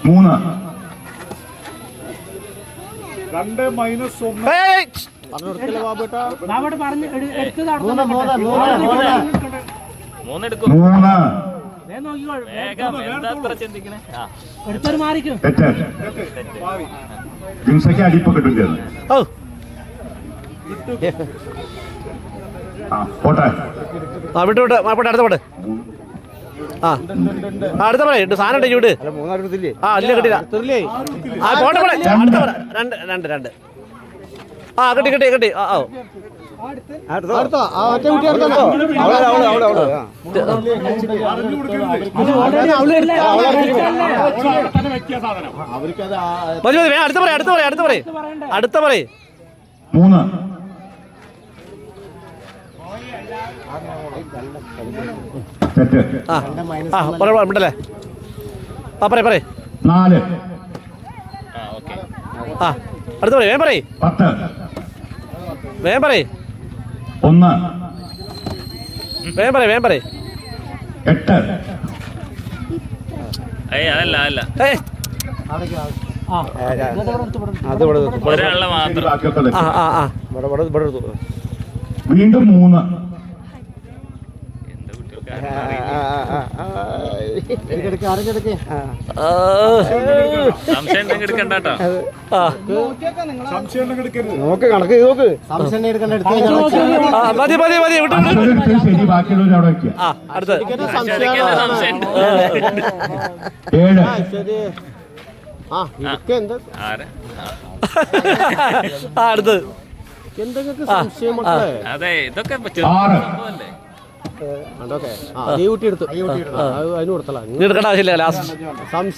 മൂന്ന് 2 -1 ജിംസയ്ക്ക് അടിപ്പ് കിട്ടും ചേർന്ന് പോട്ടെ വിട്ട് വിട്ട് പോട്ടെ അടുത്ത പോട്ടെ അടുത്ത പറ സാധനം ഉണ്ടെങ്കിൽ വിട് ഇല്ല കിട്ടില്ല പോട്ടെ പോട്ടെ അടുത്ത പറ രണ്ട് കിട്ടി മതി അടുത്ത പറ 3 ഉണ്ടല്ലേ പറ 4 അടുത്ത പറ വേഗം പറ 10 വേഗം പറ 1 വേഗം പറ 8 വീണ്ടും 3 നോക്ക് കണക്ക് നോക്ക് മതി ശരി ബാക്കിയുള്ളവർ അവിടെ വയ്ക്കുക അടുത്ത 7 അടുത്ത് അതെ ഇതൊക്കെ 6 എടുക്കേണ്ട ആവശ്യമില്ല ലാസ്റ്റ്